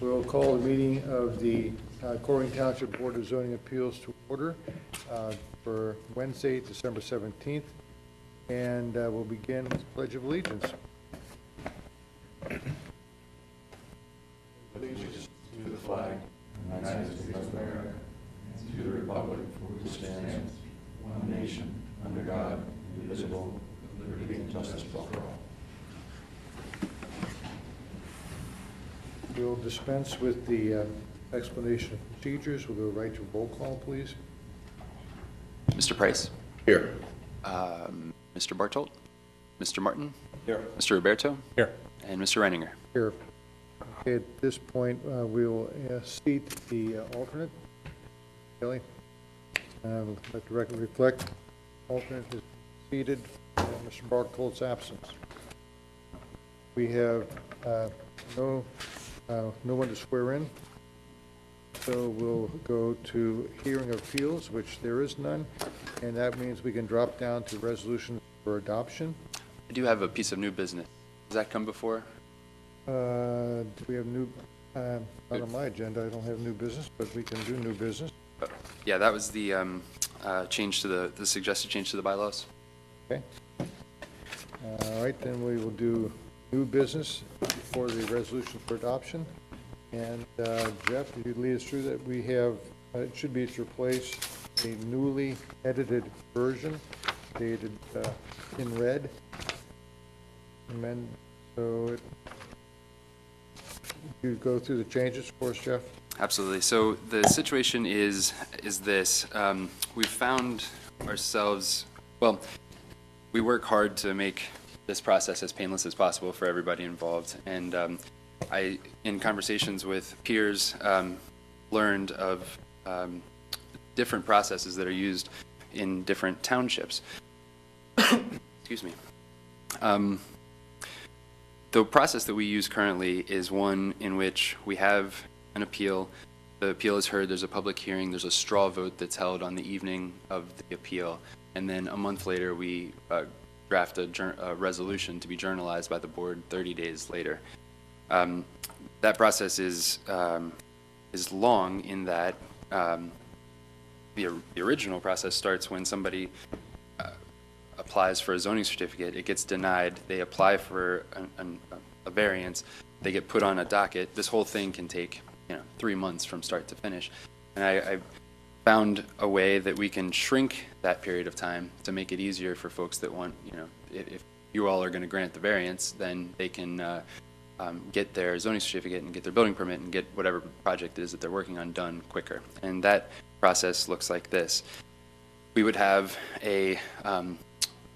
We'll call the meeting of the Colerain Township Board of Zoning Appeals to order for Wednesday, December 17th, and we'll begin with the Pledge of Allegiance. Allegiance to the flag of the United States of America, and to the republic for which it stands, one nation, under God, indivisible, with liberty and justice for all. We'll dispense with the explanation of procedures. We'll go right to roll call, please. Mr. Price. Here. Mr. Bartolt. Mr. Martin. Here. Mr. Roberto. Here. And Mr. Reininger. Here. Okay, at this point, we will seat the alternate. Kelly, let the record reflect. Alternate is seated in Mr. Bartolt's absence. We have no one to swear in, so we'll go to hearing of appeals, which there is none, and that means we can drop down to resolutions for adoption. I do have a piece of new business. Does that come before? Do we have new, not on my agenda, I don't have new business, but we can do new business. Yeah, that was the change to the suggested change to the bylaws. Okay. All right, then we will do new business for the resolution for adoption. And Jeff, if you lead us through that, we have, it should be to replace a newly edited version dated in red. And then, so you go through the changes for us, Jeff? Absolutely. So the situation is this. We've found ourselves, well, we work hard to make this process as painless as possible for everybody involved. And I, in conversations with peers, learned of different processes that are used in different townships. Excuse me. The process that we use currently is one in which we have an appeal. The appeal is heard, there's a public hearing, there's a straw vote that's held on the evening of the appeal, and then a month later we draft a resolution to be journalized by the board 30 days later. That process is long in that the original process starts when somebody applies for a zoning certificate, it gets denied, they apply for a variance, they get put on a docket. This whole thing can take 3 months from start to finish. And I found a way that we can shrink that period of time to make it easier for folks that want, if you all are going to grant the variance, then they can get their zoning certificate and get their building permit and get whatever project it is that they're working on done quicker. And that process looks like this. We would have an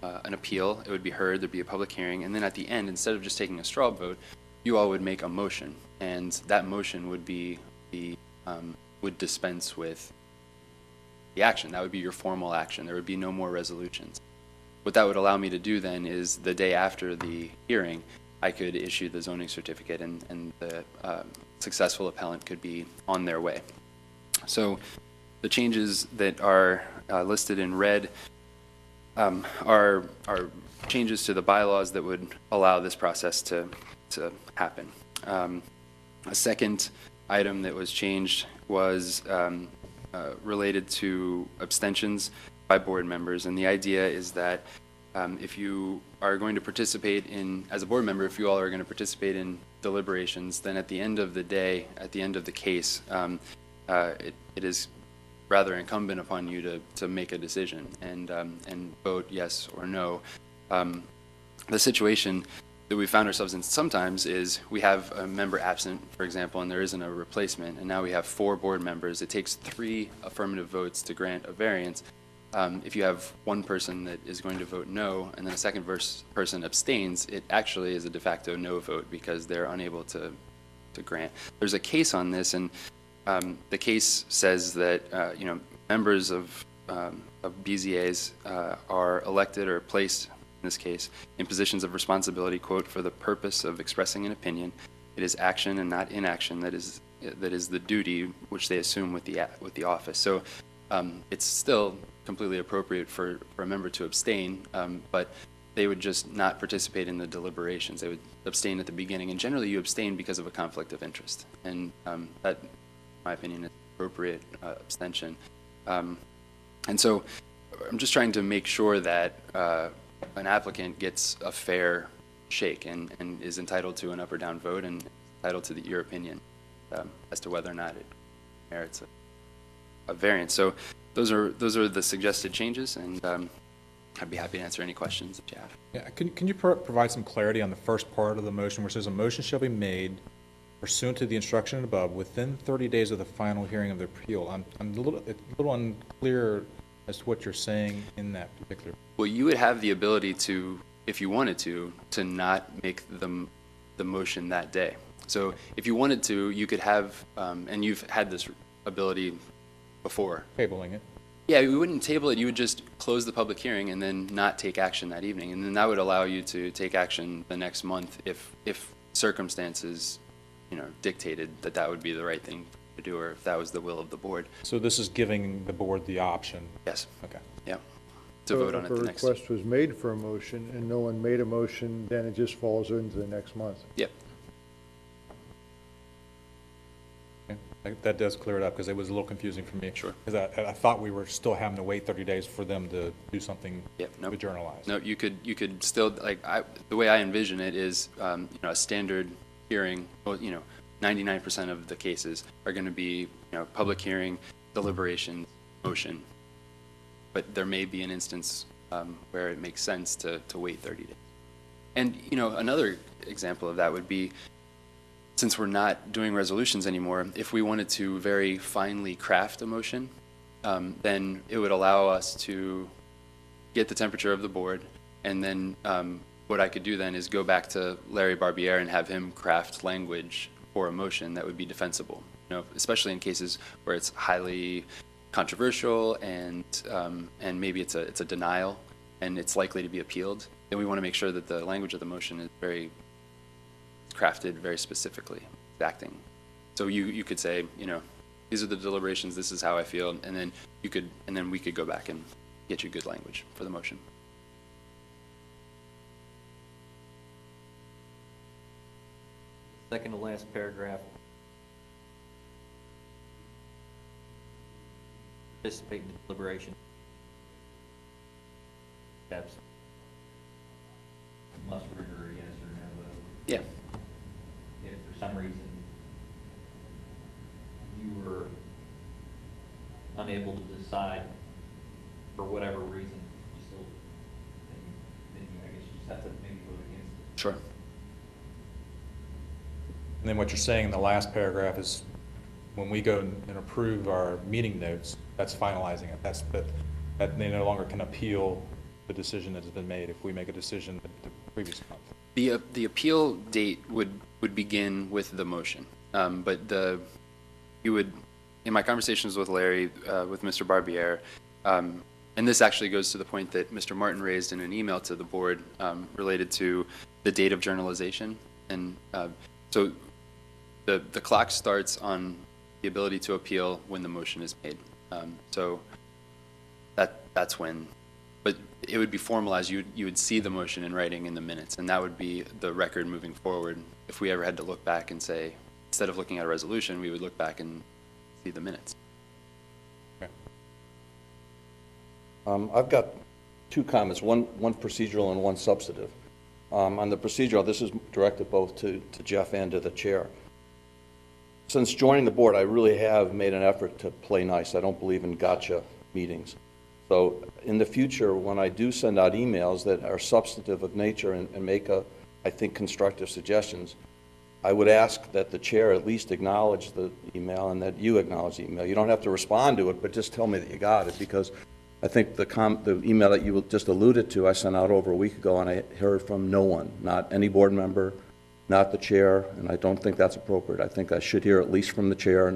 appeal, it would be heard, there'd be a public hearing, and then at the end, instead of just taking a straw vote, you all would make a motion, and that motion would would dispense with the action. That would be your formal action. There would be no more resolutions. What that would allow me to do then is the day after the hearing, I could issue the zoning certificate, and the successful appellant could be on their way. So the changes that are listed in red are changes to the bylaws that would allow this process to happen. A second item that was changed was related to abstentions by board members, and the idea is that if you are going to participate in, as a board member, if you all are going to participate in deliberations, then at the end of the day, at the end of the case, it is rather incumbent upon you to make a decision and vote yes or no. The situation that we found ourselves in sometimes is we have a member absent, for example, and there isn't a replacement, and now we have 4 board members. It takes 3 affirmative votes to grant a variance. If you have one person that is going to vote no, and then a second person abstains, it actually is a de facto no vote because they're unable to grant. There's a case on this, and the case says that members of BZAs are elected or placed, in this case, in positions of responsibility, quote, for the purpose of expressing an opinion. It is action and not inaction that is the duty which they assume with the office. So it's still completely appropriate for a member to abstain, but they would just not participate in the deliberations. They would abstain at the beginning, and generally you abstain because of a conflict of interest. And that, in my opinion, is appropriate abstention. And so I'm just trying to make sure that an applicant gets a fair shake and is entitled to an up or down vote and entitled to your opinion as to whether or not it merits a variance. So those are the suggested changes, and I'd be happy to answer any questions that you have. Yeah, can you provide some clarity on the first part of the motion where it says a motion shall be made pursuant to the instruction above within 30 days of the final hearing of the appeal? I'm a little unclear as to what you're saying in that particular. Well, you would have the ability to, if you wanted to not make the motion that day. So if you wanted to, you could have, and you've had this ability before. Tabling it. Yeah, you wouldn't table it. You would just close the public hearing and then not take action that evening. And then that would allow you to take action the next month if circumstances, dictated that would be the right thing to do, or if that was the will of the board. So this is giving the board the option? Yes. Okay. Yeah. To vote on it the If a next. request was made for a motion and no one made a motion, then it just falls into the next month. Yep. Okay. That does clear it up, because it was a little confusing for me. Sure. Because I thought we were still having to wait 30 days for them to do something Yep. Nope. to journalize. No, you could still, the way I envision it is, a standard hearing, 99% of the cases are going to be, public hearing, deliberation, motion. But there may be an instance where it makes sense to wait 30 days. And, another example of that would be, since we're not doing resolutions anymore, if we wanted to very finely craft a motion, then it would allow us to get the temperature of the board, and then what I could do then is go back to Larry Barbiere and have him craft language for a motion that would be defensible, especially in cases where it's highly controversial and maybe it's a denial and it's likely to be appealed. Then we want to make sure that the language of the motion is very crafted very specifically, exacting. So you could say, these are the deliberations, this is how I feel, and then we could go back and get you good language for the motion. Second to last paragraph. Participate in deliberation. Steps. Must trigger a yes or no vote. Yeah. If for some reason you were unable to decide for whatever reason, you still, then I guess you just have to maybe vote against it. Sure. And then what you're saying in the last paragraph is when we go and approve our meeting notes, that's finalizing it. That they no longer can appeal the decision that has been made if we make a decision the previous month. The appeal date would begin with the motion, but you would, in my conversations with Larry, with Mr. Barbiere, and this actually goes to the point that Mr. Martin raised in an email to the board related to the date of journalization, and so the clock starts on the ability to appeal when the motion is made. So that's when. But it would be formalized. You would see the motion in writing in the minutes, and that would be the record moving forward. If we ever had to look back and say, instead of looking at a resolution, we would look back and see the minutes. Okay. I've got two comments, one procedural and one substantive. On the procedural, this is directed both to Jeff and to the chair. Since joining the board, I really have made an effort to play nice. I don't believe in gotcha meetings. So in the future, when I do send out emails that are substantive of nature and make, I think, constructive suggestions, I would ask that the chair at least acknowledge the email and that you acknowledge the email. You don't have to respond to it, but just tell me that you got it, because I think the email that you just alluded to, I sent out over a week ago, and I heard from no one, not any board member, not the chair, and I don't think that's appropriate. I think I should hear at least from the chair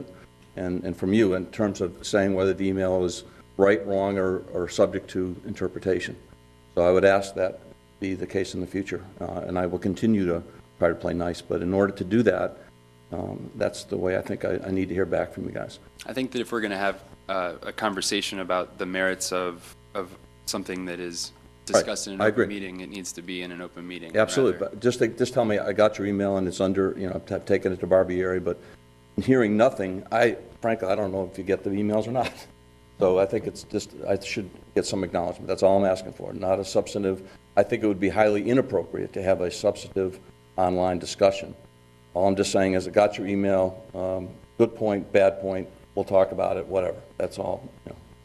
and from you in terms of saying whether the email is right, wrong, or subject to interpretation. So I would ask that be the case in the future, and I will continue to try to play nice. But in order to do that, that's the way I think I need to hear back from you guys. I think that if we're going to have a conversation about the merits of something that is discussed in an I agree. open meeting, it needs to be in an open meeting. Absolutely, rather- but just tell me, I got your email and it's under, I've taken it to Barbieri, but hearing nothing, frankly, I don't know if you get the emails or not. So I think it's just, I should get some acknowledgement. That's all I'm asking for, not a substantive. I think it would be highly inappropriate to have a substantive online discussion. All I'm just saying is I got your email, good point, bad point, we'll talk about it, whatever. That's all.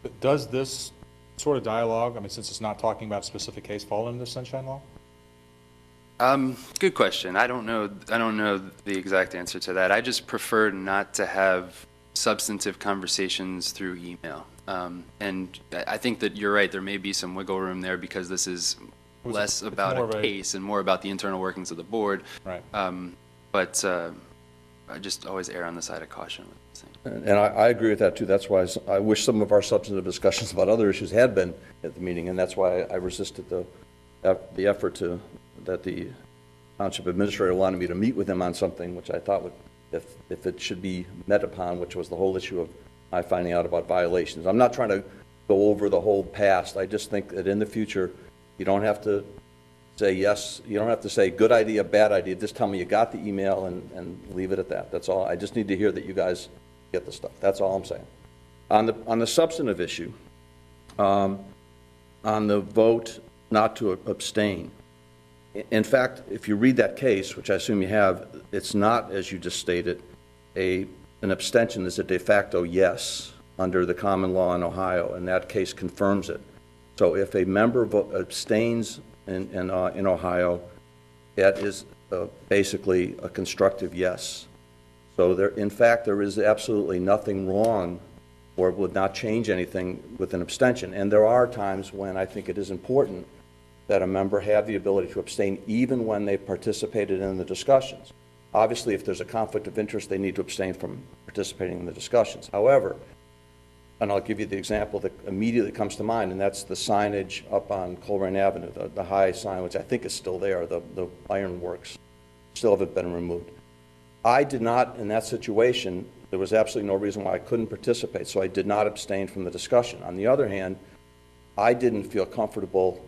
But does this sort of dialogue, I mean, since it's not talking about a specific case, fall into the sunshine law? Good question. I don't know the exact answer to that. I just prefer not to have substantive conversations through email. And I think that you're right, there may be some wiggle room there because this is less about more of a a- case and more about the internal workings of the board. Right. But I just always err on the side of caution with this thing. And I agree with that too. That's why I wish some of our substantive discussions about other issues had been at the meeting, and that's why I resisted the effort that the township administrator wanted me to meet with him on something, which I thought would, if it should be met upon, which was the whole issue of my finding out about violations. I'm not trying to go over the whole past. I just think that in the future, you don't have to say yes, you don't have to say good idea, bad idea. Just tell me you got the email and leave it at that. That's all. I just need to hear that you guys get the stuff. That's all I'm saying. On the substantive issue, on the vote not to abstain, in fact, if you read that case, which I assume you have, it's not, as you just stated, an abstention is a de facto yes under the common law in Ohio, and that case confirms it. So if a member abstains in Ohio, that is basically a constructive yes. So in fact, there is absolutely nothing wrong or would not change anything with an abstention. And there are times when I think it is important that a member have the ability to abstain even when they participated in the discussions. Obviously, if there's a conflict of interest, they need to abstain from participating in the discussions. However, and I'll give you the example that immediately comes to mind, and that's the signage up on Colerain Avenue, the high sign, which I think is still there, the ironworks, still haven't been removed. I did not, in that situation, there was absolutely no reason why I couldn't participate, so I did not abstain from the discussion. On the other hand, I didn't feel comfortable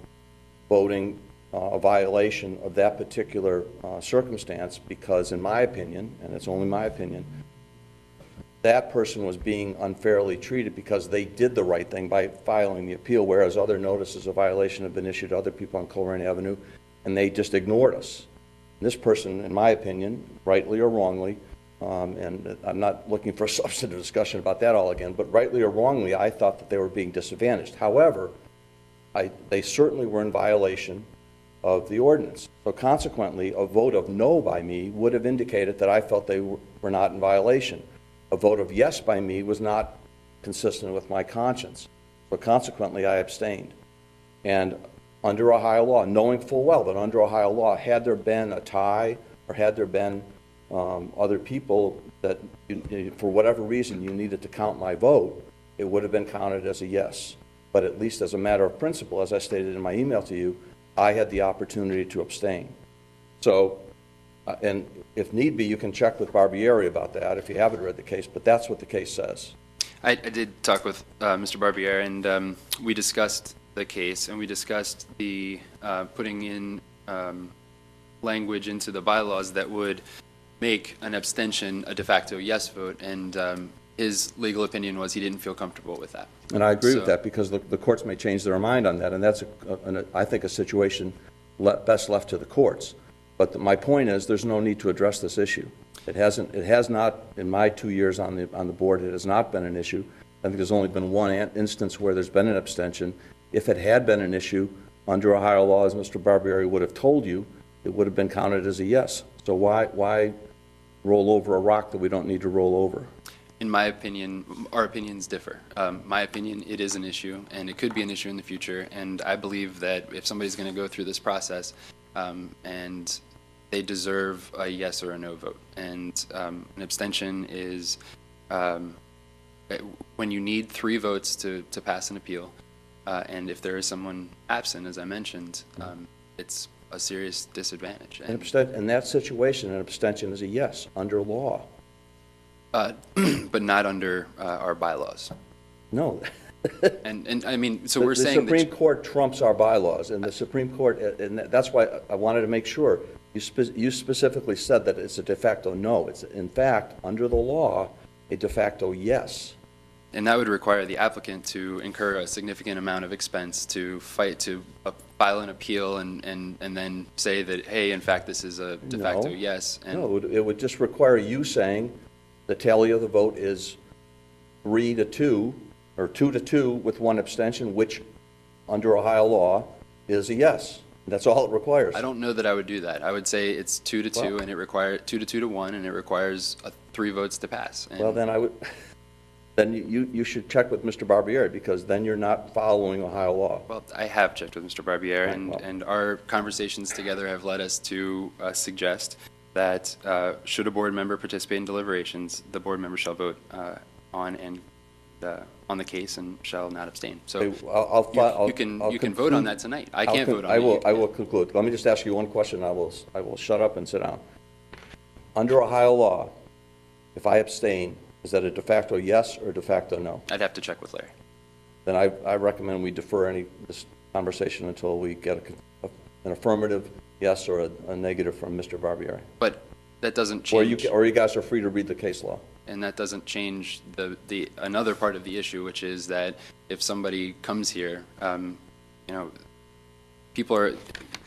voting a violation of that particular circumstance because, in my opinion, and it's only my opinion, that person was being unfairly treated because they did the right thing by filing the appeal, whereas other notices of violation have been issued to other people on Colerain Avenue, and they just ignored us. This person, in my opinion, rightly or wrongly, and I'm not looking for a substantive discussion about that all again, but rightly or wrongly, I thought that they were being disadvantaged. However, they certainly were in violation of the ordinance. So consequently, a vote of no by me would have indicated that I felt they were not in violation. A vote of yes by me was not consistent with my conscience. So consequently, I abstained. And under Ohio law, knowing full well that under Ohio law, had there been a tie or had there been other people that, for whatever reason, you needed to count my vote, it would have been counted as a yes. But at least as a matter of principle, as I stated in my email to you, I had the opportunity to abstain. So, and if need be, you can check with Barbieri about that if you haven't read the case, but that's what the case says. I did talk with Mr. Barbier, and we discussed the case, and we discussed the putting in language into the bylaws that would make an abstention a de facto yes vote, and his legal opinion was he didn't feel comfortable with that. And I agree with that because the courts may change their mind on that, and that's, I think, a situation best left to the courts. But my point is there's no need to address this issue. It has not, in my 2 years on the board, it has not been an issue. I think there's only been one instance where there's been an abstention. If it had been an issue, under Ohio law, as Mr. Barbieri would have told you, it would have been counted as a yes. So why roll over a rock that we don't need to roll over? In my opinion, our opinions differ. My opinion, it is an issue, and it could be an issue in the future, and I believe that if somebody's going to go through this process, and they deserve a yes or a no vote, and an abstention is when you need 3 votes to pass an appeal, and if there is someone absent, as I mentioned, it's a serious disadvantage. In that situation, an abstention is a yes under law. But not under our bylaws. No, And I mean, so we're saying The Supreme Court trumps our bylaws, and the Supreme Court, and that's why I wanted to make sure, you specifically said that it's a de facto no. It's, in fact, under the law, a de facto yes. and that would require the applicant to incur a significant amount of expense to file an appeal and then say that, hey, in fact, this is a de facto No. yes. And No, it would just require you saying the tally of the vote is 3-2, or 2-2 with one abstention, which, under Ohio law, is a yes. That's all it requires. I don't know that I would do that. I would say it's 2-2, Well- and it requires 2 to 1, and it requires 3 votes to pass. And Well, then I would, then you should check with Mr. Barbieri, because then you're not following Ohio law. Well, I have checked with Mr. Barbier, Right, and, well. and our conversations together have led us to suggest that should a board member participate in deliberations, the board member shall vote on the case and shall not abstain. So Okay, I'll you can conclude- vote on that tonight. I can't vote on I it. will, I will conclude. Let me just ask you one question, I will shut up and sit down. Under Ohio law, if I abstain, is that a de facto yes or de facto no? I'd have to check with Larry. Then I recommend we defer this conversation until we get an affirmative yes or a negative from Mr. Barbieri. But that doesn't Or change. you guys are free to read the case law. And that doesn't change the another part of the issue, which is that if somebody comes here,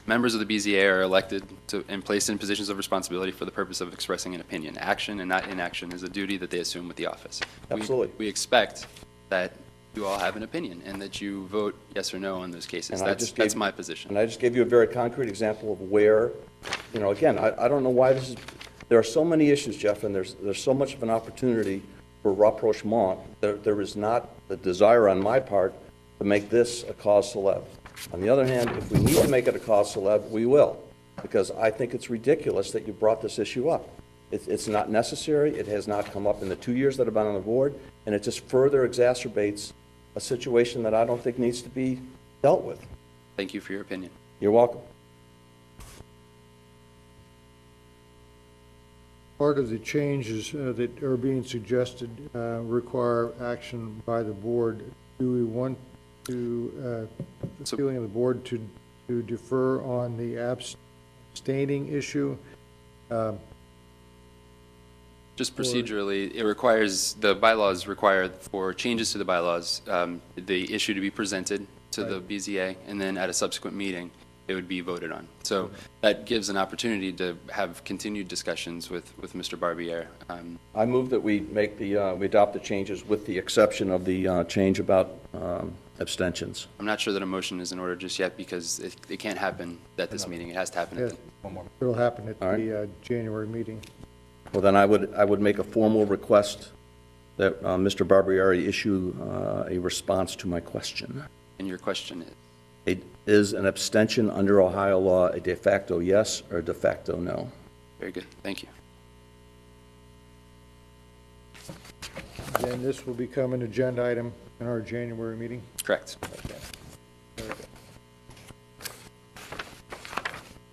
members of the BZA are elected and placed in positions of responsibility for the purpose of expressing an opinion. Action and not inaction is a duty that they assume with the office. Absolutely. We expect that you all have an opinion and that you vote yes or no on those cases. And That's my position. And I just gave you a very concrete example of where, again, I don't know why this is, there are so many issues, Jeff, and there's so much of an opportunity for rapprochement. There is not the desire on my part to make this a cause célèbre. On the other hand, if we need to make it a cause célèbre, we will, because I think it's ridiculous that you brought this issue up. It's not necessary. It has not come up in the 2 years that I've been on the board, and it just further exacerbates a situation that I don't think needs to be dealt with. Thank you for your opinion. You're welcome. Part of the changes that are being suggested require action by the board. Do we want to, the So- feeling of the board to defer on the abstaining issue? Just procedurally, the bylaws require for changes to the bylaws, the issue to be presented to the BZA, and then at a subsequent meeting, it would be voted on. So that gives an opportunity to have continued discussions with Mr. Barbier. I move that we make we adopt the changes with the exception of the change about abstentions. I'm not sure that a motion is in order just yet because it can't happen at this meeting. It has to happen at Yes, the One more. it'll happen at All right. the January meeting. Well, then I would make a formal request that Mr. Barbieri issue a response to my question. And your question is? Is an abstention under Ohio law a de facto yes or a de facto no? Very good. Thank you. Then this will become an agenda item in our January meeting. Correct.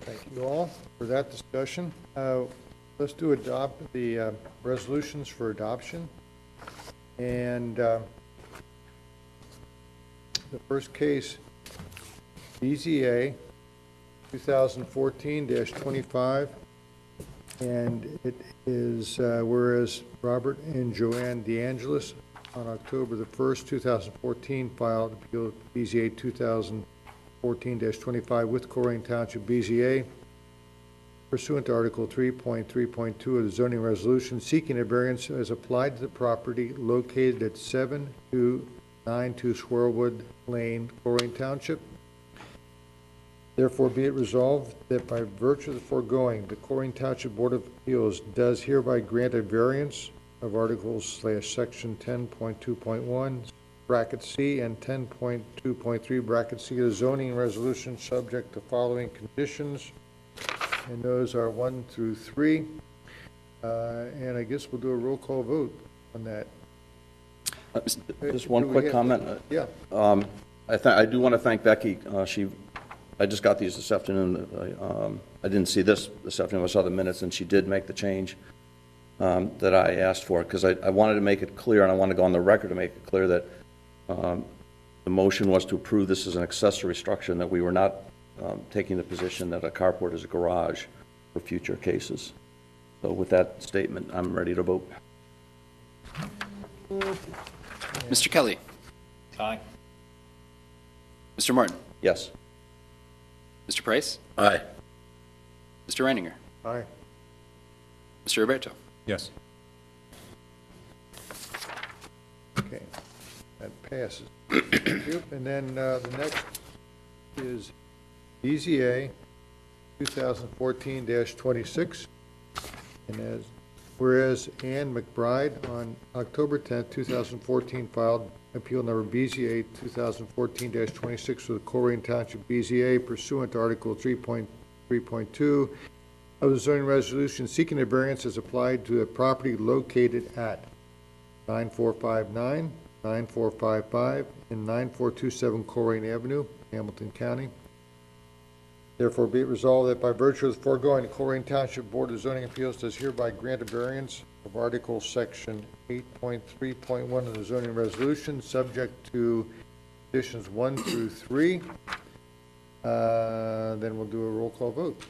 Thank you all for that discussion. Let's adopt the resolutions for adoption. And the first case, BZA 2014-25, and it is whereas Robert and Joanne DeAngelis on October the 1st, 2014, filed appeal BZA 2014-25 with Colerain Township BZA pursuant to Article 3.3.2 of the zoning resolution, seeking a variance as applied to the property located at 7292 Swirlwood Lane, Colerain Township. Therefore, be it resolved that by virtue of the foregoing, the Colerain Township Board of Appeals does hereby grant a variance of Articles/Section 10.2.1, bracket C, and 10.2.3, bracket C of the zoning resolution, subject to following conditions, and those are 1 through 3. And I guess we'll do a roll call vote on that. Just one quick comment. Yeah. I do want to thank Becky. I just got these this afternoon. I didn't see this afternoon. I saw the minutes, and she did make the change that I asked for, because I wanted to make it clear, and I want to go on the record to make it clear that the motion was to approve this as an accessory structure, and that we were not taking the position that a carport is a garage for future cases. So with that statement, I'm ready to vote. Mr. Kelly. Aye. Mr. Martin. Yes. Mr. Price. Aye. Mr. Reininger. Aye. Mr. Roberto. Yes. Okay, that passes. Thank you. And then the next is BZA 2014-26. And whereas Ann McBride on October 10th, 2014 filed appeal number BZA 2014-26 with the Colerain Township BZA pursuant to Article 3.3.2 of the zoning resolution seeking a variance as applied to a property located at 9459, 9455, and 9427 Colerain Avenue, Hamilton County. Therefore, be it resolved that by virtue of the foregoing, the Colerain Township Board of Zoning Appeals does hereby grant a variance of Article Section 8.3.1 of the zoning resolution, subject to conditions 1 through 3. Then we'll do a roll call vote.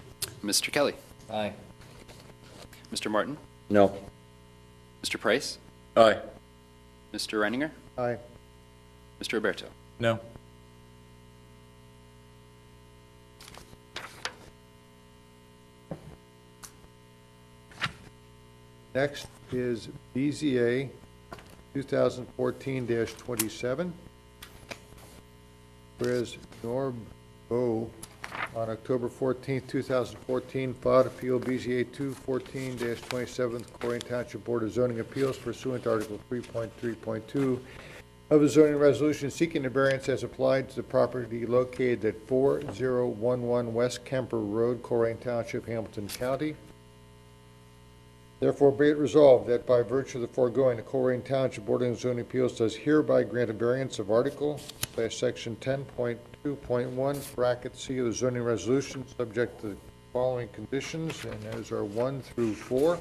Mr. Kelly. Aye. Mr. Martin. No. Mr. Price. Aye. Mr. Reininger. Aye. Mr. Roberto. No. Next is BZA 2014-27. Whereas Norb O on October 14th, 2014 filed appeal BZA 214-27 Colerain Township Board of Zoning Appeals pursuant to Article 3.3.2 of the zoning resolution seeking a variance as applied to the property located at 4011 West Kemper Road, Colerain Township, Hamilton County. Therefore, be it resolved that by virtue of the foregoing, the Colerain Township Board of Zoning Appeals does hereby grant a variance of Article/Section 10.2.1, bracket C of the zoning resolution, subject to the following conditions, and those are 1 through 4.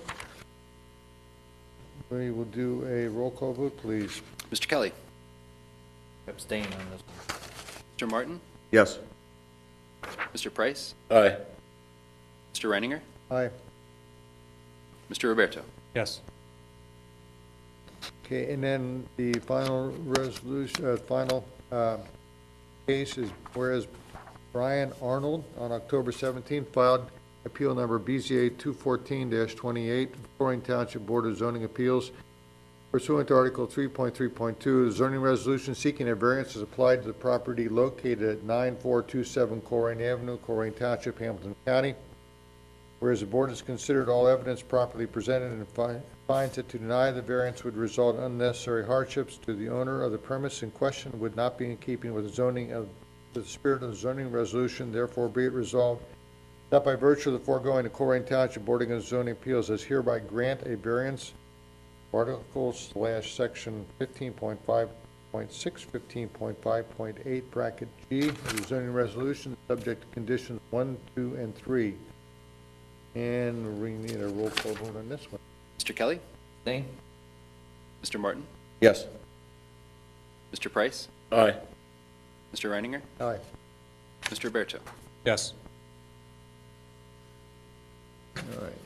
We will do a roll call vote, please. Mr. Kelly. Abstain on this one. Mr. Martin. Yes. Mr. Price. Aye. Mr. Reininger. Aye. Mr. Roberto. Yes. Okay, and then the final resolution, case is whereas Brian Arnold on October 17th filed appeal number BZA 214-28, Colerain Township Board of Zoning Appeals pursuant to Article 3.3.2, the zoning resolution seeking a variance is applied to the property located at 9427 Colerain Avenue, Colerain Township, Hamilton County. Whereas the board has considered all evidence properly presented and finds that to deny the variance would result in unnecessary hardships to the owner of the premise in question, would not be in keeping with the spirit of the zoning resolution. Therefore, be it resolved that by virtue of the foregoing, the Colerain Township Board of Zoning Appeals does hereby grant a variance Article/Section 15.5.6, 15.5.8, bracket G of the zoning resolution, subject to conditions 1, 2, and 3. And we need a roll call vote on this one. Mr. Kelly. Abstain? Mr. Martin. Yes. Mr. Price. Aye. Mr. Reininger. Aye. Mr. Roberto. Yes. All right.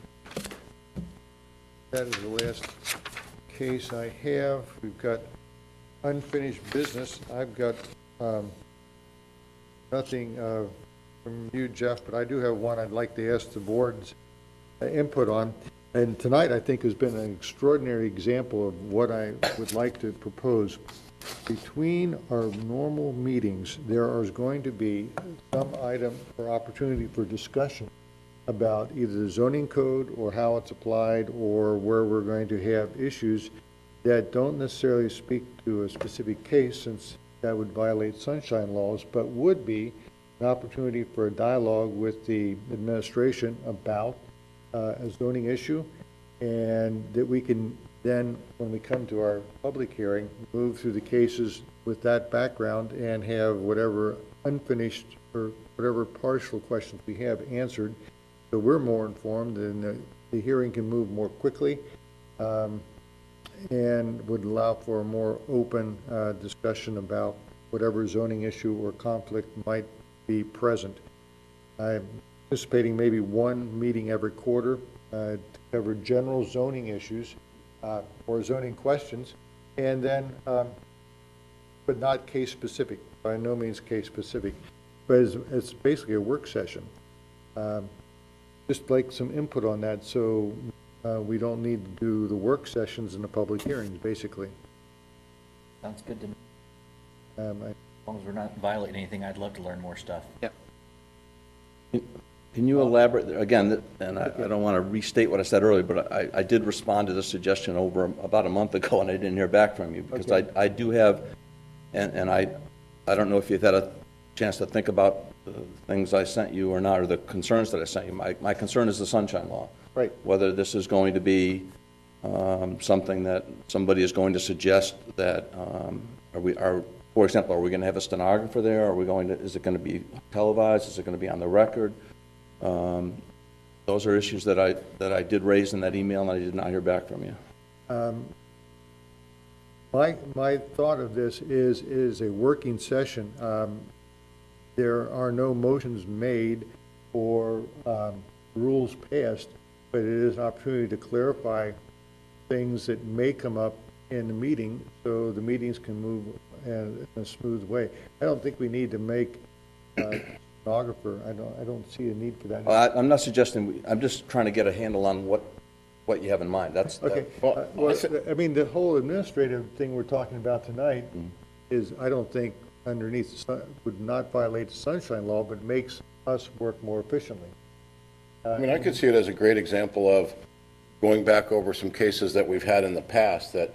That is the last case I have. We've got unfinished business. I've got nothing from you, Jeff, but I do have one I'd like to ask the board's input on. And tonight, I think, has been an extraordinary example of what I would like to propose. Between our normal meetings, there is going to be some item or opportunity for discussion about either the zoning code or how it's applied, or where we're going to have issues that don't necessarily speak to a specific case, since that would violate sunshine laws, but would be an opportunity for a dialogue with the administration about a zoning issue, and that we can then, when we come to our public hearing, move through the cases with that background and have whatever unfinished or whatever partial questions we have answered, so we're more informed and the hearing can move more quickly, and would allow for a more open discussion about whatever zoning issue or conflict might be present. I'm anticipating maybe one meeting every quarter to cover general zoning issues or zoning questions, and then, but not case-specific, by no means case-specific, but it's basically a work session. Just like some input on that, so we don't need to do the work sessions in the public hearings, basically. Sounds good to me. As As long as we're not violating anything, I'd love to learn more stuff. Yeah. Can you elaborate, again, and I don't want to restate what I said earlier, but I did respond to this suggestion over about a month ago, and I didn't hear back from you, because Okay. I do have, and I don't know if you've had a chance to think about the things I sent you or not, or the concerns that I sent you. My concern is the sunshine law. Right. Whether this is going to be something that somebody is going to suggest that, for example, are we going to have a stenographer there? Is it going to be televised? Is it going to be on the record? Those are issues that I did raise in that email, and I did not hear back from you. My thought of this is a working session. There are no motions made or rules passed, but it is an opportunity to clarify things that may come up in the meeting, so the meetings can move in a smooth way. I don't think we need to make stenographer. I don't see a need for that. Well, I'm not suggesting, I'm just trying to get a handle on what you have in mind. That's, Okay, well, I mean, the whole administrative thing we're talking about tonight is, I don't think underneath, would not violate the sunshine law, but makes us work more efficiently. I mean, I could see it as a great example of going back over some cases that we've had in the past that,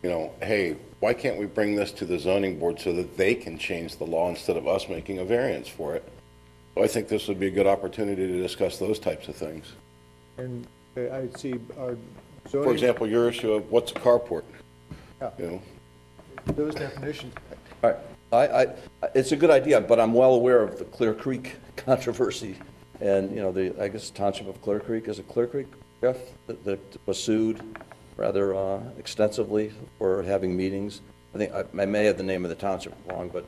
you know, hey, why can't we bring this to the zoning board so that they can change the law instead of us making a variance for it? So I think this would be a good opportunity to discuss those types of things. And I see our zoning. For example, your issue of what's a carport, Yeah. you know? Those definitions, all right. It's a good idea, but I'm well aware of the Clear Creek controversy. And, you know, I guess Township of Clear Creek, is it Clear Creek, Jeff, that was sued rather extensively for having meetings? I think I may have the name of the township wrong, but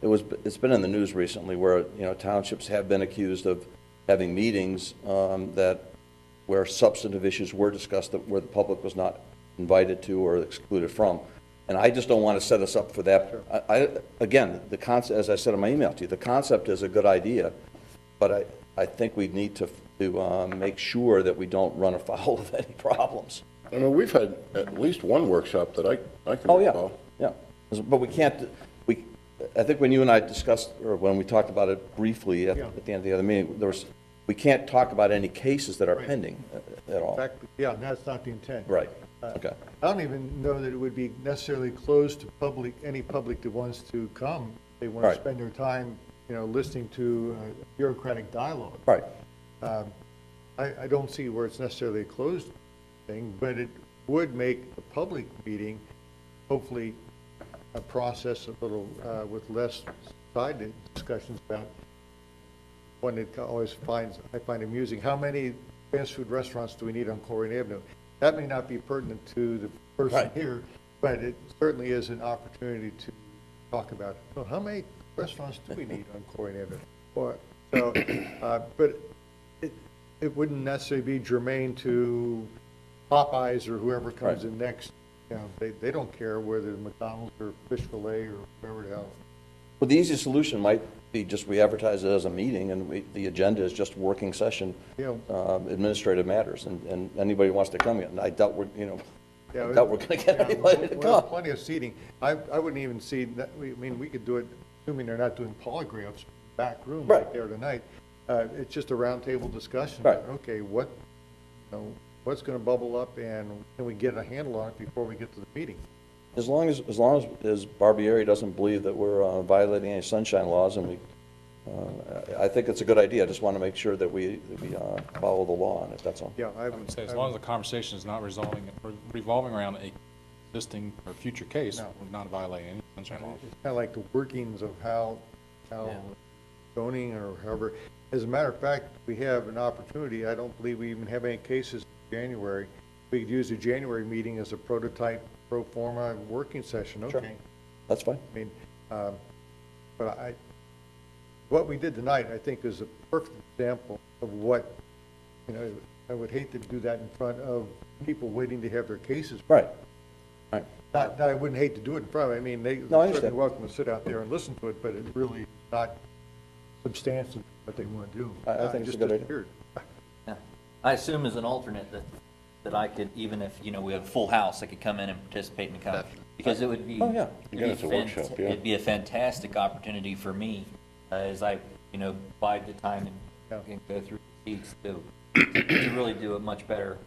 it's been in the news recently where, you know, townships have been accused of having meetings where substantive issues were discussed where the public was not invited to or excluded from. And I just don't want to set us up for that. Again, the concept, as I said in my email to you, the concept is a good idea, but I think we need to make sure that we don't run afoul of any problems. I mean, we've had at least one workshop that I can Oh, yeah, recall. yeah. But we can't, I think when you and I discussed, or when we talked about it briefly at the end of the other meeting, we can't talk about any cases that are pending at all. in fact, yeah, that's not the intent. Right, okay. I don't even know that it would be necessarily closed to any public that wants to come. They want to Right. spend their time, you know, listening to bureaucratic dialogue. Right. I don't see where it's necessarily a closed thing, but it would make a public meeting, hopefully, a process a little, with less side discussions about one that I find amusing. How many fast food restaurants do we need on Colerain Avenue? That may not be pertinent to the person Right. here, but it certainly is an opportunity to talk about, well, how many restaurants do we need on Colerain Avenue? But it wouldn't necessarily be germane to Popeyes or whoever comes in next. You know, they don't care whether McDonald's or Fish Fillet or whoever the hell. Well, the easiest solution might be just we advertise it as a meeting, and the agenda is just working session, administrative matters, and anybody who wants to come in. I doubt we're going to get anybody to Well, come. plenty of seating. I wouldn't even see that, I mean, we could do it, assuming they're not doing polygraphs, back room Right. there tonight. It's just a roundtable discussion. Right. Okay, what's going to bubble up, and can we get a handle on it before we get to the meeting? As long as Barbieri doesn't believe that we're violating any sunshine laws, and I think it's a good idea. I just want to make sure that we follow the law on it, that's all. Yeah, I would say, as long as the conversation is not revolving around a existing or future case, No. we're not violating any sunshine laws. It's kind of like the workings of how zoning or however. As a matter of fact, we have an opportunity. I don't believe we even have any cases in January. We could use the January meeting as a prototype, pro forma working session. Sure. Okay. That's fine. I mean, but what we did tonight, I think, is a perfect example of what, you know, I would hate to do that in front of people waiting to have their cases. Right, right. Not, I wouldn't hate to do it in front of, I mean, they're No, I certainly understand. welcome to sit out there and listen to it, but it really is not substantial what they want to do. I think It it's a just good doesn't idea. appear. Yeah. I assume as an alternate that I could, even if, you know, we have a full house, I could come in and participate in the conference. Because it would be. Oh, yeah. Again, it's a workshop, yeah. It'd be a fantastic opportunity for me, as I, you know, bide the time Yeah. and go through the seats to really do a much better.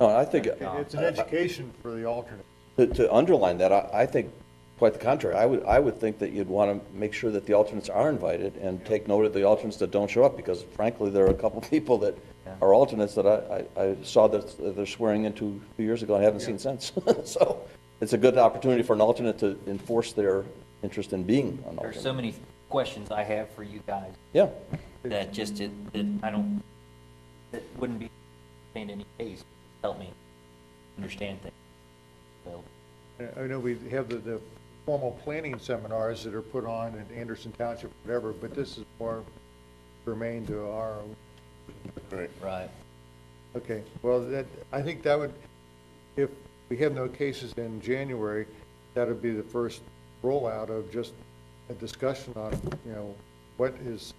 No, I think, It's an education for the alternate. to underline that, I think quite the contrary. I would think that you'd want to make sure that the alternates are invited and take note of the alternates that don't show up, because frankly, there are a couple people that are alternates that I saw that they're swearing in 2 years ago and I haven't seen since. So it's a good opportunity for an alternate to enforce their interest in being an There's so alternate. many questions I have for you guys Yeah, that just, that wouldn't be in any case, help me understand things. So, I know we have the formal planning seminars that are put on in Anderson Township, whatever, but this is more germane to our, Right. right. okay, well, I think that would, if we have no cases in January, that would be the first rollout of just a discussion on, you know, what is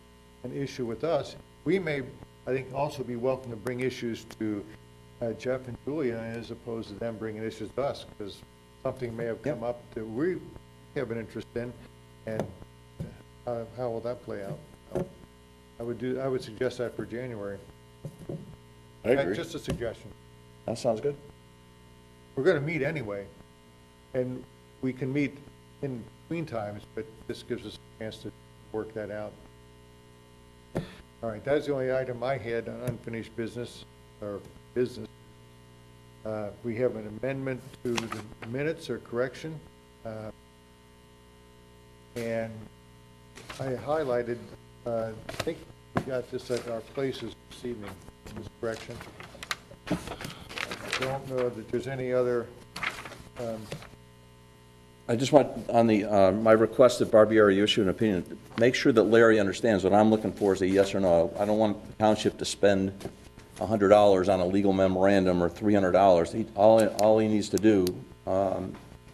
an issue with us. We may, I think, also be welcome to bring issues to Jeff and Julia as opposed to them bringing issues to us, because something may have come up that we have an interest in, and how will that play out? I would suggest that for January. I agree. Just a suggestion. that sounds good. We're gonna meet anyway, and we can meet in between times, but this gives us a chance to work that out. All right, that's the only item I had on unfinished business, or business. We have an amendment to the minutes or correction. And I highlighted, I think we got this at our places this evening, this correction. I don't know that there's any other, I just want, on the, my request that Barbieri issue an opinion, make sure that Larry understands what I'm looking for is a yes or no. I don't want the township to spend $100 on a legal memorandum or $300. All he needs to do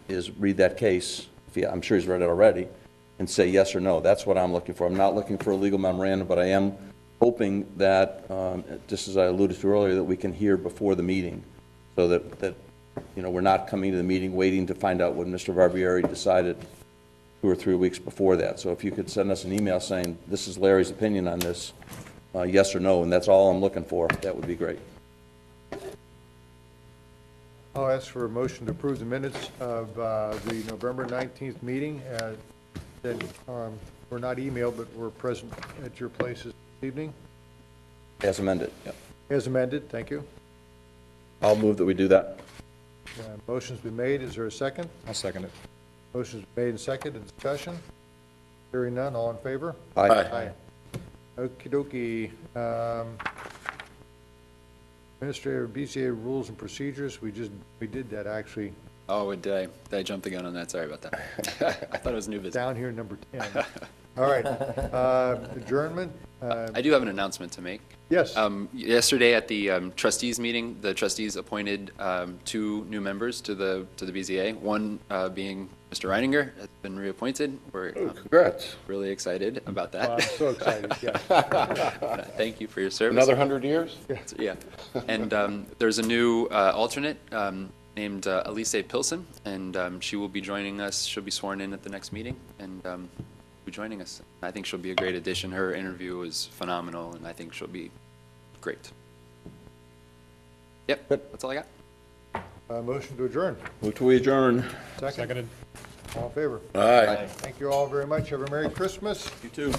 is read that case, I'm sure he's read it already, and say yes or no. That's what I'm looking for. I'm not looking for a legal memorandum, but I am hoping that, just as I alluded to earlier, that we can hear before the meeting, so that you know, we're not coming to the meeting waiting to find out what Mr. Barbieri decided 2 or 3 weeks before that. So if you could send us an email saying, this is Larry's opinion on this, yes or no, and that's all I'm looking for, that would be great. I'll ask for a motion to approve the minutes of the November 19th meeting that were not emailed, but were present at your places this evening. As amended, yeah. As amended, thank you. I'll move that we do that. Motion's been made, is there a second? I'll second it. Motion's made and seconded, discussion? Hearing none, all in favor? Aye. Okey dokey. Administrative BCA rules and procedures, we did that actually, Oh, did I jump the gun on that? Sorry about that. I thought it was new business. down here, number 10. All right, adjournment? I do have an announcement to make. Yes. Yesterday at the trustees meeting, the trustees appointed 2 new members to the BZA. One being Mr. Reininger has been reappointed. We're Congrats. really excited about Well, I'm that. so excited, yes. Thank you for your service. Another 100 years? Yeah. And there's a new alternate named Elise Pilsen, and she will be joining us. She'll be sworn in at the next meeting, and be joining us. I think she'll be a great addition. Her interview was phenomenal, and I think she'll be great. Yep, that's all I got. Motion to adjourn. Move to adjourn. Second. Seconded. All in favor? Aye. Thank you all very much. Have a Merry Christmas. You too.